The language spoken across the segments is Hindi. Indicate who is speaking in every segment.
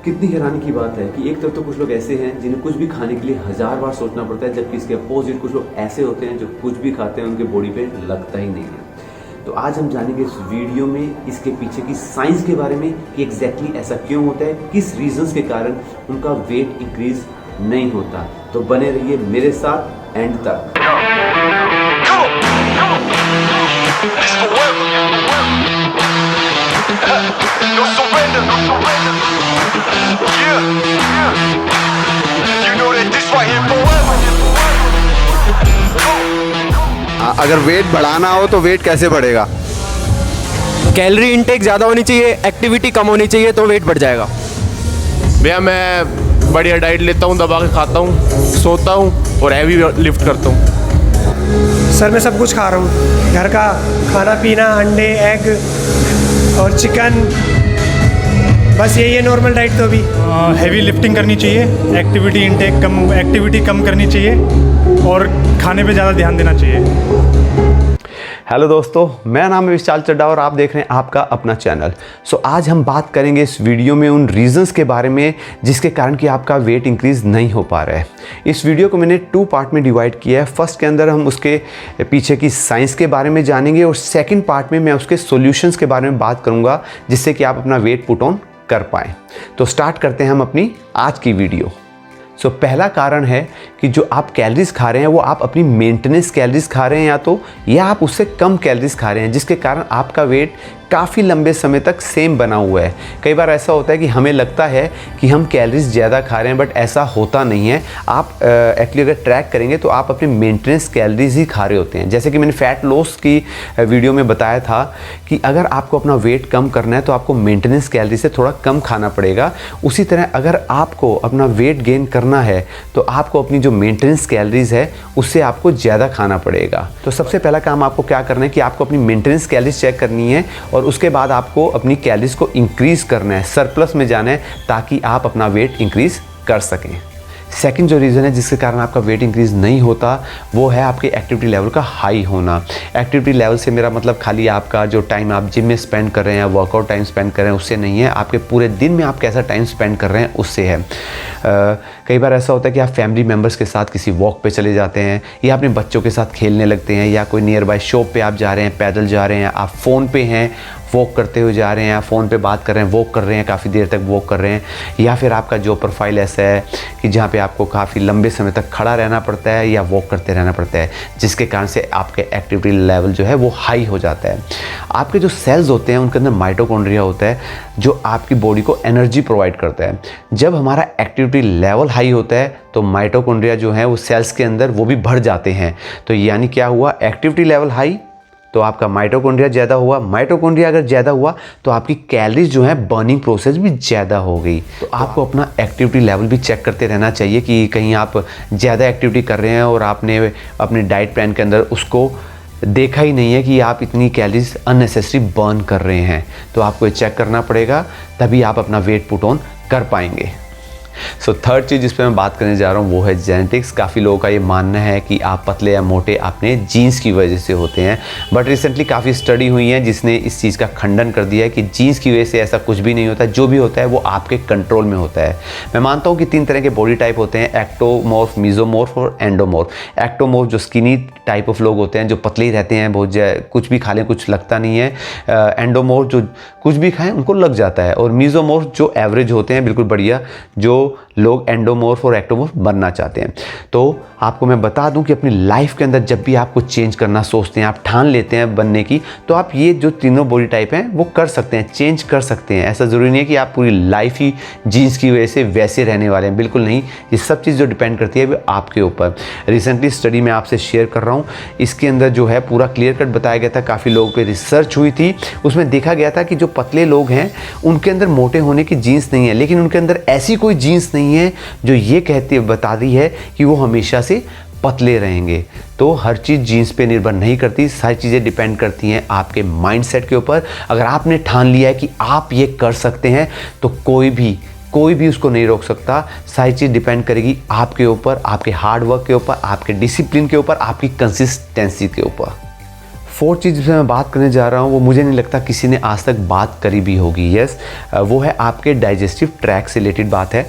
Speaker 1: कितनी हैरानी की बात है कि एक तरफ तो कुछ लोग ऐसे हैं जिन्हें कुछ भी खाने के लिए 1000 बार सोचना पड़ता है, जबकि इसके अपोजिट कुछ लोग ऐसे होते हैं जो कुछ भी खाते हैं उनके बॉडी पे लगता ही नहीं है। तो आज हम जानेंगे इस वीडियो में इसके पीछे की साइंस के बारे में कि एग्जैक्टली ऐसा क्यों होता है, किस रीजंस के कारण उनका वेट इंक्रीज नहीं होता। तो बने रहिए मेरे साथ एंड तक।
Speaker 2: No surrender, no surrender. Yeah, yeah. You know that this right here forever.
Speaker 3: अगर वेट बढ़ाना हो तो वेट कैसे बढ़ेगा?
Speaker 4: कैलोरी इनटेक ज़्यादा होनी चाहिए, एक्टिविटी कम होनी चाहिए तो वेट बढ़ जाएगा।
Speaker 5: भैया मैं बढ़िया डाइट लेता हूँ, दबा के खाता हूँ, सोता हूँ और हैवी लिफ्ट करता हूँ।
Speaker 6: सर मैं सब कुछ खा रहा हूँ, घर का खाना पीना, अंडे, एग और चिकन, बस यही है नॉर्मल डाइट। तो अभी
Speaker 7: हैवी लिफ्टिंग करनी चाहिए, एक्टिविटी कम करनी चाहिए और खाने पे ज़्यादा ध्यान देना चाहिए।
Speaker 3: हेलो दोस्तों, मेरा नाम है विशाल चड्ढा और आप देख रहे हैं आपका अपना चैनल। आज हम बात करेंगे इस वीडियो में उन रीजंस के बारे में जिसके कारण कि आपका वेट इंक्रीज़ नहीं हो पा रहा है। इस वीडियो को मैंने 2 पार्ट में डिवाइड किया है। फर्स्ट के अंदर हम उसके पीछे की साइंस के बारे में जानेंगे और सेकंड पार्ट में मैं उसके सॉल्यूशंस के बारे में बात करूंगा जिससे कि आप अपना वेट पुट ऑन कर पाएँ। तो स्टार्ट करते हैं हम अपनी आज की वीडियो। पहला कारण है कि जो आप कैलोरीज खा रहे हैं वो आप अपनी मेंटेनेंस कैलोरीज खा रहे हैं या आप उससे कम कैलोरीज खा रहे हैं, जिसके कारण आपका वेट काफ़ी लंबे समय तक सेम बना हुआ है। कई बार ऐसा होता है कि हमें लगता है कि हम कैलोरीज ज़्यादा खा रहे हैं, बट ऐसा होता नहीं है। आप एक्चुअली अगर ट्रैक करेंगे तो आप अपनी मेंटेनेंस कैलोरीज ही खा रहे होते हैं। जैसे कि मैंने फैट लॉस की वीडियो में बताया था कि अगर आपको अपना वेट कम करना है तो आपको मेंटेनेंस कैलोरी से थोड़ा कम खाना पड़ेगा। उसी तरह अगर आपको अपना वेट गेन करना है तो आपको अपनी जो मेंटेनेंस कैलोरीज है उससे आपको ज़्यादा खाना पड़ेगा। तो सबसे पहला काम आपको क्या करना है कि आपको अपनी मेंटेनेंस कैलोरीज चेक करनी है और उसके बाद आपको अपनी कैलोरीज को इंक्रीज़ करना है, सरप्लस में जाना है, ताकि आप अपना वेट इंक्रीज़ कर सकें। सेकंड जो रीज़न है जिसके कारण आपका वेट इंक्रीज़ नहीं होता वो है आपके एक्टिविटी लेवल का हाई होना। एक्टिविटी लेवल से मेरा मतलब खाली आपका जो टाइम आप जिम में स्पेंड कर रहे हैं, वर्कआउट टाइम स्पेंड कर रहे हैं, उससे नहीं है। आपके पूरे दिन में आप कैसा टाइम स्पेंड कर रहे हैं उससे है। कई बार ऐसा होता है कि आप फैमिली मेम्बर्स के साथ किसी वॉक पे चले जाते हैं या अपने बच्चों के साथ खेलने लगते हैं या कोई नियर बाय शॉप पे आप जा रहे हैं, पैदल जा रहे हैं, आप फ़ोन पे हैं, वॉक करते हुए जा रहे हैं, फ़ोन पे बात कर रहे हैं, वॉक कर रहे हैं, काफ़ी देर तक वॉक कर रहे हैं, या फिर आपका जो प्रोफाइल ऐसा है कि जहाँ पे आपको काफ़ी लंबे समय तक खड़ा रहना पड़ता है या वॉक करते रहना पड़ता है, जिसके कारण से आपके एक्टिविटी लेवल जो है वो हाई हो जाता है। आपके जो सेल्स होते हैं उनके अंदर माइटोकॉन्ड्रिया होता है जो आपकी बॉडी को एनर्जी प्रोवाइड करता है। जब हमारा एक्टिविटी लेवल हाई होता है तो माइटोकॉन्ड्रिया जो है वो सेल्स के अंदर वो भी बढ़ जाते हैं। तो यानी क्या हुआ, एक्टिविटी लेवल हाई तो आपका माइटोकॉन्ड्रिया ज़्यादा हुआ, माइटोकॉन्ड्रिया अगर ज़्यादा हुआ तो आपकी कैलोरीज जो है बर्निंग प्रोसेस भी ज़्यादा हो गई। तो आपको अपना एक्टिविटी लेवल भी चेक करते रहना चाहिए कि कहीं आप ज़्यादा एक्टिविटी कर रहे हैं और आपने अपने डाइट प्लान के अंदर उसको देखा ही नहीं है कि आप इतनी कैलोरीज अननेसेसरी बर्न कर रहे हैं। तो आपको ये चेक करना पड़ेगा, तभी आप अपना वेट पुट ऑन कर पाएंगे। थर्ड चीज़ जिस पे मैं बात करने जा रहा हूँ वो है जेनेटिक्स। काफ़ी लोगों का ये मानना है कि आप पतले या मोटे अपने जीन्स की वजह से होते हैं, बट रिसेंटली काफ़ी स्टडी हुई है जिसने इस चीज़ का खंडन कर दिया है कि जीन्स की वजह से ऐसा कुछ भी नहीं होता। जो भी होता है वो आपके कंट्रोल में होता है। मैं मानता हूँ कि 3 तरह के बॉडी टाइप होते हैं, एक्टोमॉर्फ, मीजोमॉर्फ और एंडोमॉर्फ। एक्टोमॉर्फ जो स्किनी टाइप ऑफ लोग होते हैं, जो पतले ही रहते हैं, बहुत कुछ भी खा लें कुछ लगता नहीं है। एंडोमॉर्फ जो कुछ भी खाएं उनको लग जाता है। और मीजोमॉर्फ जो एवरेज होते हैं, बिल्कुल बढ़िया, जो लोग एंडोमॉर्फ और एक्टोमॉर्फ बनना चाहते हैं। तो आपको मैं बता दूं कि अपनी लाइफ के अंदर जब भी आप कुछ चेंज करना सोचते हैं, आप ठान लेते हैं बनने की, तो आप ये जो तीनों बॉडी टाइप हैं वो कर सकते हैं, चेंज कर सकते हैं। ऐसा ज़रूरी नहीं है कि आप पूरी लाइफ ही जीन्स की वजह से वैसे रहने वाले हैं, बिल्कुल नहीं। ये सब चीज़ जो डिपेंड करती है वो आपके ऊपर। रिसेंटली स्टडी मैं आपसे शेयर कर रहा हूँ, इसके अंदर जो है पूरा क्लियर कट बताया गया था। काफ़ी लोगों पर रिसर्च हुई थी, उसमें देखा गया था कि जो पतले लोग हैं उनके अंदर मोटे होने की जीन्स नहीं है, लेकिन उनके अंदर ऐसी कोई जीन्स नहीं है जो ये बता रही है कि वो हमेशा से पतले रहेंगे। तो हर चीज़ जीन्स पे निर्भर नहीं करती, सारी चीज़ें डिपेंड करती हैं आपके माइंडसेट के ऊपर। अगर आपने ठान लिया है कि आप ये कर सकते हैं तो कोई भी उसको नहीं रोक सकता। सारी चीज़ डिपेंड करेगी आपके ऊपर, आपके हार्ड वर्क के ऊपर, आपके डिसिप्लिन के ऊपर, आपकी कंसिस्टेंसी के ऊपर। फोर्थ चीज़ जिससे मैं बात करने जा रहा हूँ वो मुझे नहीं लगता किसी ने आज तक बात करी भी होगी। यस, वो है आपके डाइजेस्टिव ट्रैक से रिलेटेड बात है।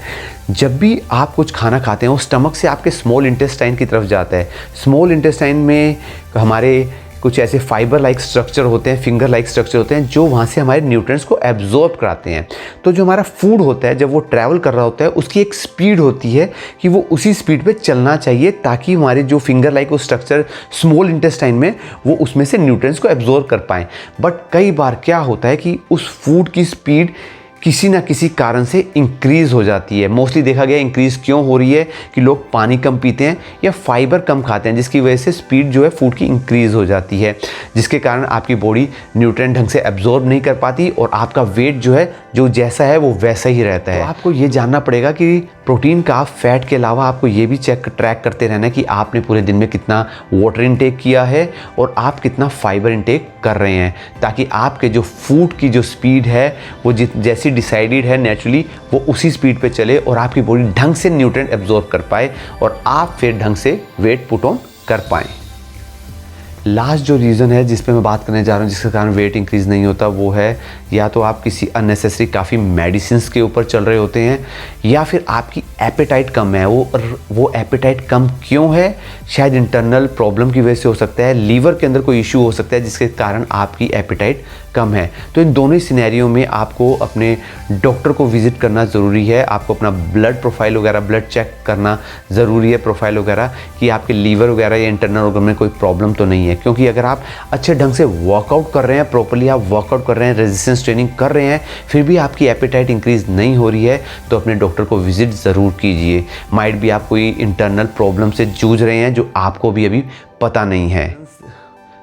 Speaker 3: जब भी आप कुछ खाना खाते हैं वो स्टमक से आपके स्मॉल इंटेस्टाइन की तरफ जाता है। स्मॉल इंटेस्टाइन में हमारे कुछ ऐसे फाइबर लाइक स्ट्रक्चर होते हैं, फिंगर लाइक स्ट्रक्चर होते हैं जो वहाँ से हमारे न्यूट्रिएंट्स को एब्जॉर्ब कराते हैं। तो जो हमारा फूड होता है जब वो ट्रैवल कर रहा होता है उसकी एक स्पीड होती है कि वो उसी स्पीड पे चलना चाहिए ताकि हमारे जो फिंगर लाइक वो स्ट्रक्चर स्मॉल इंटेस्टाइन में वो उसमें से न्यूट्रिएंट्स को एब्जॉर्ब कर पाएँ। बट कई बार क्या होता है कि उस फूड की स्पीड किसी ना किसी कारण से इंक्रीज़ हो जाती है। मोस्टली देखा गया इंक्रीज़ क्यों हो रही है कि लोग पानी कम पीते हैं या फाइबर कम खाते हैं, जिसकी वजह से स्पीड जो है फूड की इंक्रीज़ हो जाती है, जिसके कारण आपकी बॉडी न्यूट्रिएंट ढंग से एब्जॉर्ब नहीं कर पाती और आपका वेट जो है जो जैसा है वो वैसा ही रहता है। तो आपको ये जानना पड़ेगा कि प्रोटीन का फैट के अलावा आपको ये भी ट्रैक करते रहना कि आपने पूरे दिन में कितना वाटर इनटेक किया है और आप कितना फाइबर इनटेक कर रहे हैं, ताकि आपके जो फूड की जो स्पीड है वो जैसी डिसाइडेड है नेचुरली वो उसी स्पीड पे चले और आपकी बॉडी ढंग से न्यूट्रिएंट एब्जॉर्ब कर पाए और आप फिर ढंग से वेट पुट ऑन कर पाएँ। लास्ट जो रीज़न है जिस पे मैं बात करने जा रहा हूँ जिसके कारण वेट इंक्रीज़ नहीं होता वो है या तो आप किसी अननेसेसरी काफ़ी मेडिसिन्स के ऊपर चल रहे होते हैं या फिर आपकी एपेटाइट कम है। वो एपेटाइट कम क्यों है? शायद इंटरनल प्रॉब्लम की वजह से हो सकता है, लीवर के अंदर कोई इशू हो सकता है जिसके कारण आपकी एपेटाइट कम है। तो इन दोनों ही सिनेरियो में आपको अपने डॉक्टर को विजिट करना ज़रूरी है। आपको अपना ब्लड प्रोफाइल वगैरह ब्लड चेक करना ज़रूरी है, प्रोफाइल वगैरह कि आपके लीवर वगैरह या इंटरनल ऑर्गन में कोई प्रॉब्लम तो नहीं है। क्योंकि अगर आप अच्छे ढंग से वर्कआउट कर रहे हैं, प्रॉपर्ली आप वर्कआउट कर रहे हैं, रेजिस्टेंस ट्रेनिंग कर रहे हैं, फिर भी आपकी एपेटाइट इंक्रीज़ नहीं हो रही है तो अपने डॉक्टर को विजिट ज़रूर कीजिए। माइट भी आप कोई इंटरनल प्रॉब्लम से जूझ रहे हैं जो आपको भी अभी पता नहीं है।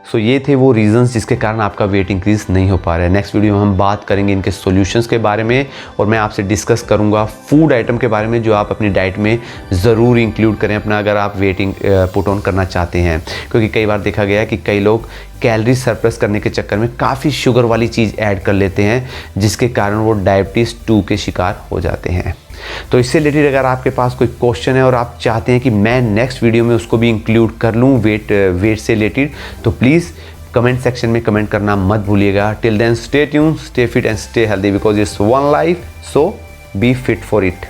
Speaker 3: सो ये थे वो रीज़न्स जिसके कारण आपका वेट इंक्रीज़ नहीं हो पा रहा है। नेक्स्ट वीडियो में हम बात करेंगे इनके सॉल्यूशंस के बारे में और मैं आपसे डिस्कस करूंगा फूड आइटम के बारे में जो आप अपनी डाइट में ज़रूर इंक्लूड करें अपना, अगर आप वेटिंग पुट ऑन करना चाहते हैं। क्योंकि कई बार देखा गया है कि कई लोग कैलोरी सरप्लस करने के चक्कर में काफ़ी शुगर वाली चीज़ ऐड कर लेते हैं जिसके कारण वो डायबिटीज़ 2 के शिकार हो जाते हैं। तो इससे रिलेटेड अगर आपके पास कोई क्वेश्चन है और आप चाहते हैं कि मैं नेक्स्ट वीडियो में उसको भी इंक्लूड कर लूँ वेट से रिलेटेड, तो प्लीज़ कमेंट सेक्शन में कमेंट करना मत भूलिएगा। Till then stay tuned, stay fit and stay healthy because it's one life, so be fit for it.